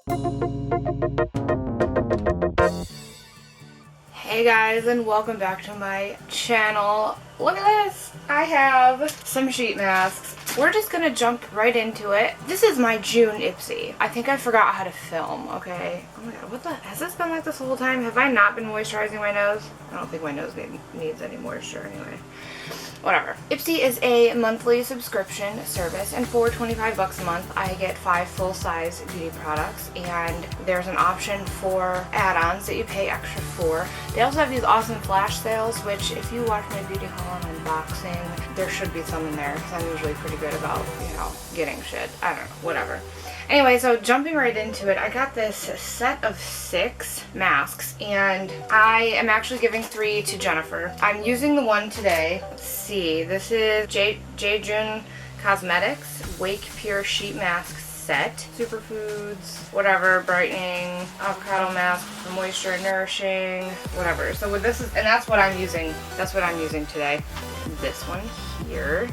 Hey guys, and welcome back to my channel. Look at this! I have some sheet masks. We're just gonna jump right into it. This is my June Ipsy. I think I forgot how to film, okay? Oh my god, what the? Has this been like this the whole time? Have I not been moisturizing my nose? I don't think my nose needs any moisture anyway. Whatever. Ipsy is a monthly subscription service, and for $25 a month I get 5 full-size beauty products, and there's an option for add-ons that you pay extra for. They also have these awesome flash sales, which if you watch my beauty haul and unboxing, there should be some in there, because I'm usually pretty good about, you know, getting shit. I don't know, whatever. Anyway, so jumping right into it, I got this set of 6 masks, and I am actually giving 3 to Jennifer. I'm using the one today. Let's see, this is June Cosmetics Wake Pure Sheet Mask Set. Superfoods, whatever, brightening, avocado mask for moisture and nourishing, whatever. So with this is, and that's what I'm using. That's what I'm using today. This one here.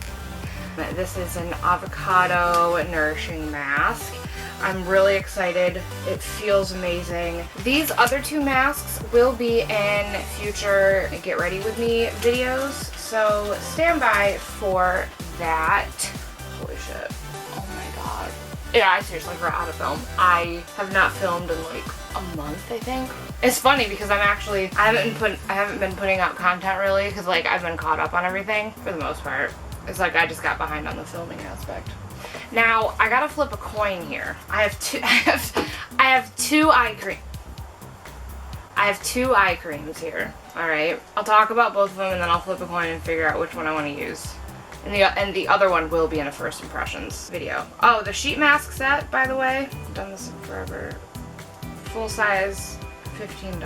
This is an avocado nourishing mask. I'm really excited. It feels amazing. These other 2 masks will be in future Get Ready With Me videos, so stand by for that. Holy shit. Oh my god. Yeah, I seriously forgot how to film. I have not filmed in like a month, I think. It's funny because I haven't been putting out content really, because like I've been caught up on everything for the most part. It's like I just got behind on the filming aspect. Now I gotta flip a coin here. I have two eye cream. I have 2 eye creams here. All right, I'll talk about both of them and then I'll flip a coin and figure out which one I want to use. And the other one will be in a first impressions video. Oh, the sheet mask set, by the way. I've done this forever. Full size, $15.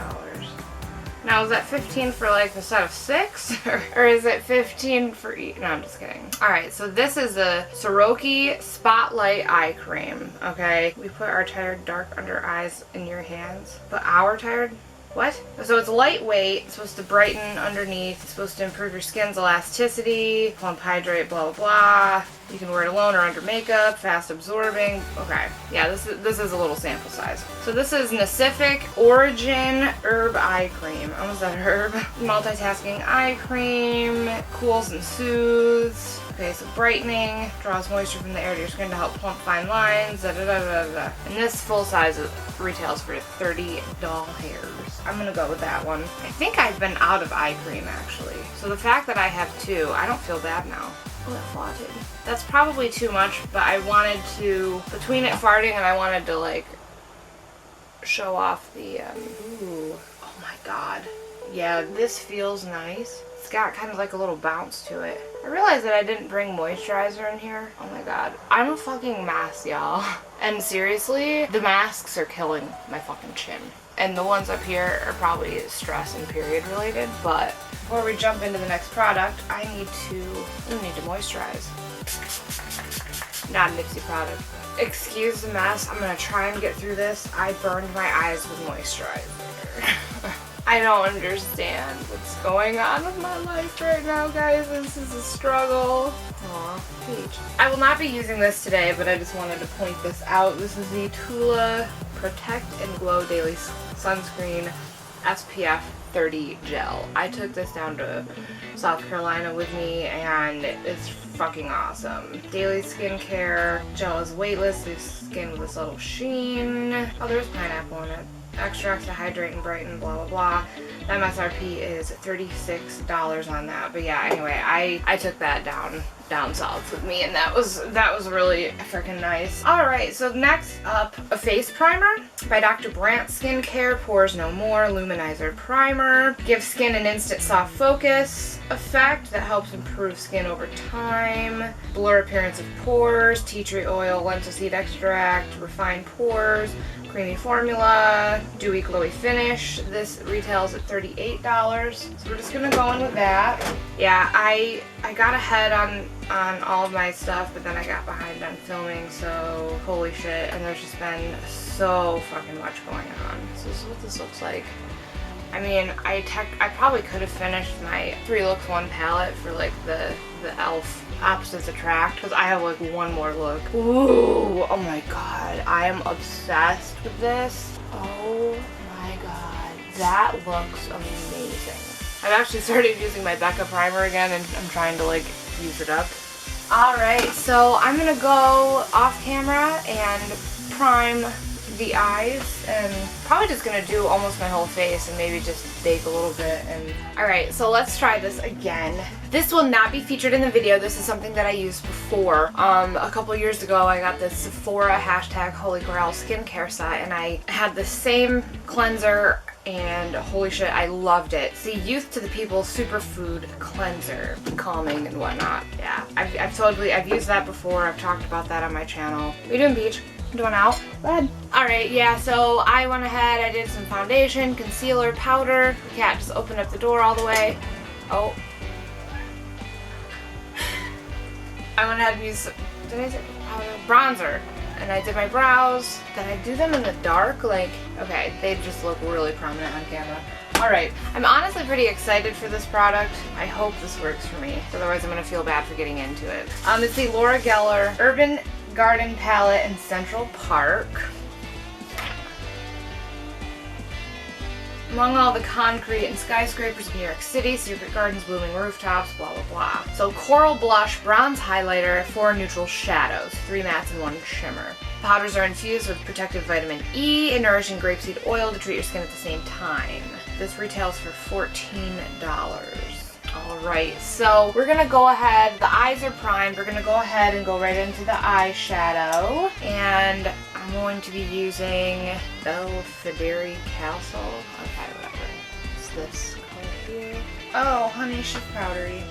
Now, is that 15 for like the set of 6? or is it 15 for each? No, I'm just kidding. Alright, so this is a Soroki Spotlight Eye Cream, okay? We put our tired dark under eyes in your hands. But our tired? What? So it's lightweight, it's supposed to brighten underneath, it's supposed to improve your skin's elasticity, plump hydrate, blah blah blah. You can wear it alone or under makeup, fast absorbing. Okay, yeah, this is a little sample size. So this is Pacific Origin Herb Eye Cream. Oh, is that herb? Multitasking eye cream, cools and soothes. Okay, so brightening, draws moisture from the air to your skin to help plump fine lines, da da da da da. And this full size retails for 30 doll hairs. I'm gonna go with that one. I think I've been out of eye cream actually. So the fact that I have 2, I don't feel bad now. Oh, that farted. That's probably too much, but I wanted to, between it farting and I wanted to like show off the, ooh, oh my god. Yeah, this feels nice. It's got kind of like a little bounce to it. I realized that I didn't bring moisturizer in here. Oh my god. I'm a fucking mess, y'all. And seriously, the masks are killing my fucking chin. And the ones up here are probably stress and period related, but before we jump into the next product, I need to moisturize. Not an Ipsy product. Excuse the mess, I'm gonna try and get through this. I burned my eyes with moisturizer. I don't understand what's going on with my life right now, guys. This is a struggle. Aw, Peach. I will not be using this today, but I just wanted to point this out. This is the Tula Protect and Glow Daily Sunscreen SPF 30 Gel. I took this down to South Carolina with me, and it's fucking awesome. Daily skincare. Gel is weightless, leaves skin with this little sheen. Oh, there's pineapple in it. Extracts to hydrate and brighten, blah blah blah. The MSRP is $36 on that. But yeah, anyway, I took that down south with me, and that was really freaking nice. Alright, so next up, a face primer by Dr. Brandt Skincare. Pores No More Luminizer Primer. Gives skin an instant soft focus effect that helps improve skin over time. Blur appearance of pores. Tea tree oil, lentil seed extract, refined pores. Creamy formula, dewy glowy finish. This retails at $38, so we're just gonna go in with that. Yeah, I got ahead on all of my stuff, but then I got behind on filming, so holy shit. And there's just been so fucking much going on. So this is what this looks like. I mean, I probably could have finished my 3 looks 1 palette for like the e.l.f. opposites attract, because I have like one more look. Ooh, oh my god, I am obsessed with this. Oh my god, that looks amazing. I've actually started using my Becca primer again, and I'm trying to like use it up. Alright, so I'm gonna go off camera and prime the eyes, and probably just gonna do almost my whole face and maybe just bake a little bit. And alright, so let's try this again. This will not be featured in the video. This is something that I used before. A couple years ago I got this Sephora #Holy Grail skincare set, and I had the same cleanser, and holy shit, I loved it. It's the Youth to the People Superfood Cleanser, calming and whatnot. Yeah, I've used that before. I've talked about that on my channel. We doing beach? Doing out? Go ahead. Alright, yeah, so I went ahead, I did some foundation, concealer, powder. The cat just opened up the door all the way. Oh. I went ahead and used some, did I say powder? Bronzer. And I did my brows. Then I do them in the dark, like, okay, they just look really prominent on camera. Alright, I'm honestly pretty excited for this product. I hope this works for me, otherwise I'm gonna feel bad for getting into it. It's the Laura Geller Urban Garden Palette in Central Park. Among all the concrete and skyscrapers of New York City, secret gardens, blooming rooftops, blah blah blah. So coral blush, bronze highlighter, 4 neutral shadows, 3 mattes and 1 shimmer. Powders are infused with protective vitamin E and nourishing grapeseed oil to treat your skin at the same time. This retails for $14. Alright, so we're gonna go ahead, the eyes are primed, we're gonna go ahead and go right into the eyeshadow, and I'm going to be using Belvedere Castle. Okay, whatever. It's this color here. Oh, honey, she's powdery.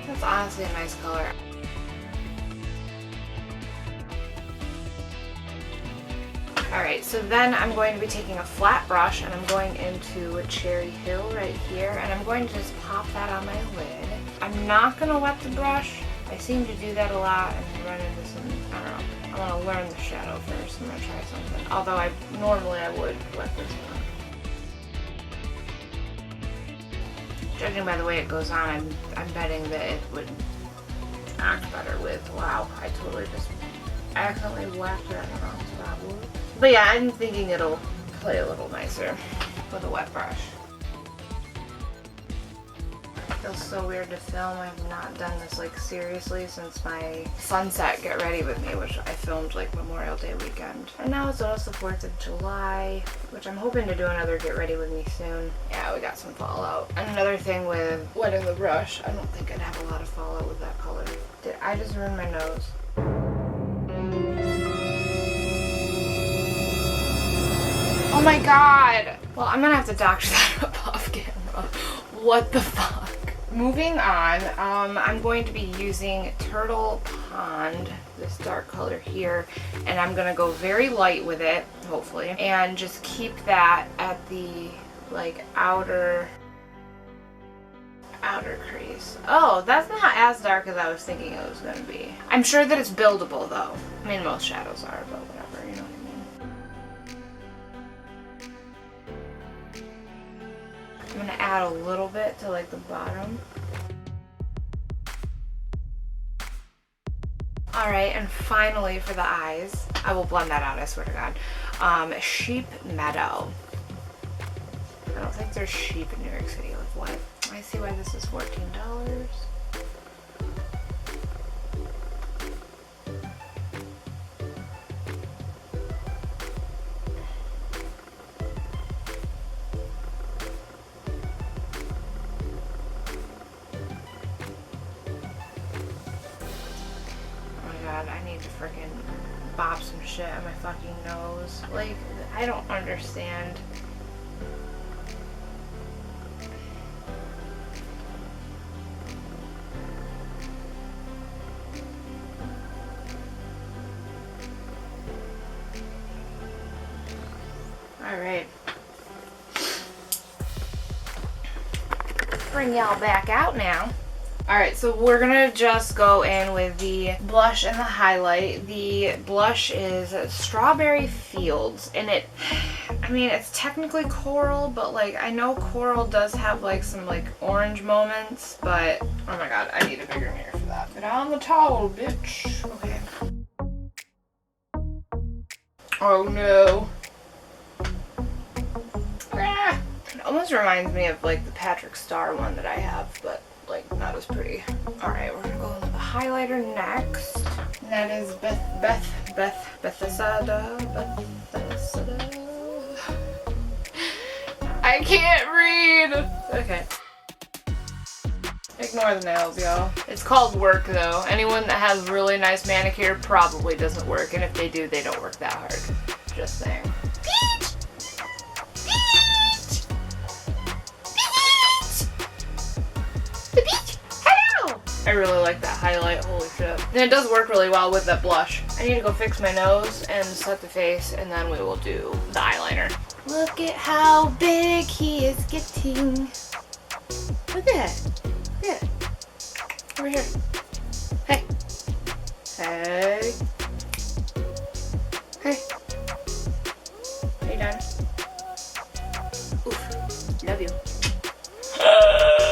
That's honestly a nice color. Alright, so then I'm going to be taking a flat brush and I'm going into Cherry Hill right here, and I'm going to just pop that on my lid. I'm not going to wet the brush. I seem to do that a lot and run into some, I don't know. I want to learn the shadow first. I'm going to try something. Although normally I would wet this one. Judging by the way it goes on, I'm betting that it would act better with, wow, I totally just accidentally whacked it in the wrong spot. But yeah, I'm thinking it'll play a little nicer with a wet brush. It feels so weird to film. I've not done this like seriously since my Sunset Get Ready With Me, which I filmed like Memorial Day weekend. And now it's almost the 4th of July, which I'm hoping to do another Get Ready With Me soon. Yeah, we got some fallout. And another thing with wetting the brush, I don't think I'd have a lot of fallout with that color. Did I just ruin my nose? Oh my god! Well, I'm gonna have to doctor that up off camera. What the fuck? Moving on, I'm going to be using Turtle Pond, this dark color here, and I'm gonna go very light with it, hopefully, and just keep that at the, like, outer crease. Oh, that's not as dark as I was thinking it was gonna be. I'm sure that it's buildable, though. I mean, most shadows are, but whatever, you know what I mean? I'm gonna add a little bit to like the bottom. Alright, and finally for the eyes, I will blend that out, I swear to God. Sheep Meadow. I don't think there's sheep in New York City. Like what? I see why this is $14. I need to freaking bop some shit on my fucking nose. Like, I don't understand. Alright. Bring y'all back out now. Alright, so we're gonna just go in with the blush and the highlight. The blush is Strawberry Fields, and I mean, it's technically coral, but like, I know coral does have like some like orange moments, but oh my god, I need a bigger mirror for that. Get on the towel, bitch. Okay. Oh no. Ah. It almost reminds me of like the Patrick Star one that I have, but like not as pretty. Alright, we're gonna go with the highlighter next. And that is Bethesda. I can't read! Okay. Ignore the nails, y'all. It's called work though. Anyone that has really nice manicure probably doesn't work, and if they do, they don't work that hard. Just saying. I really like that highlight, holy shit. And it does work really well with that blush. I need to go fix my nose and set the face, and then we will do the eyeliner. Look at how big he is getting. Look at it. Look at it. Over here. Hey. Hey. Hey. How you doing? Oof. Love you.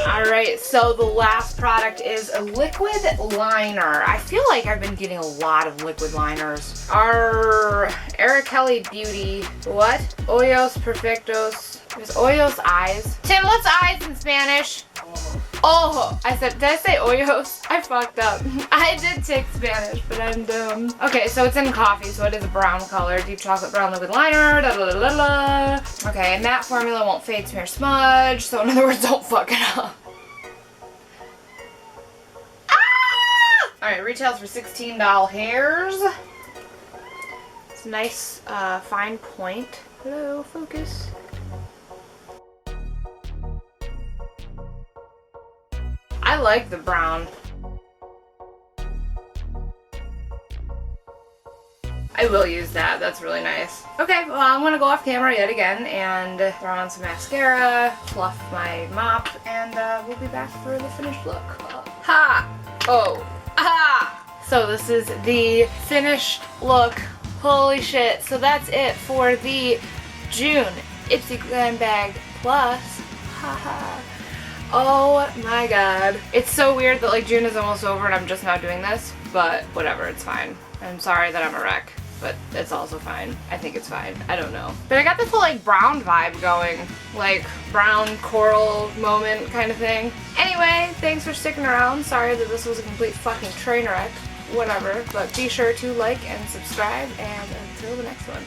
Alright, so the last product is a liquid liner. I feel like I've been getting a lot of liquid liners. Our Eric Kelly Beauty, what? Ojos Perfectos. There's Ojos Eyes. Tim, what's eyes in Spanish? Oh, I said, did I say ojos? I fucked up. I did take Spanish, but I'm dumb. Okay, so it's in coffee, so it is a brown color. Deep chocolate brown liquid liner. Da, da, da, da, da. Okay, and that formula won't fade, smear, smudge. So in other words, don't fuck it up. Ah! Alright, retails for $16 hairs. It's a nice fine point. Hello, focus. I like the brown. I will use that. That's really nice. Okay, well, I'm gonna go off camera yet again and throw on some mascara, fluff my mop, and we'll be back for the finished look. Ha! Oh. Ah! So this is the finished look. Holy shit. So that's it for the June Ipsy Glam Bag Plus. Haha. Oh my god. It's so weird that like June is almost over and I'm just now doing this, but whatever, it's fine. I'm sorry that I'm a wreck, but it's also fine. I think it's fine. I don't know. But I got this whole like brown vibe going, like brown coral moment kind of thing. Anyway, thanks for sticking around. Sorry that this was a complete fucking train wreck. Whatever, but be sure to like and subscribe, and until the next one.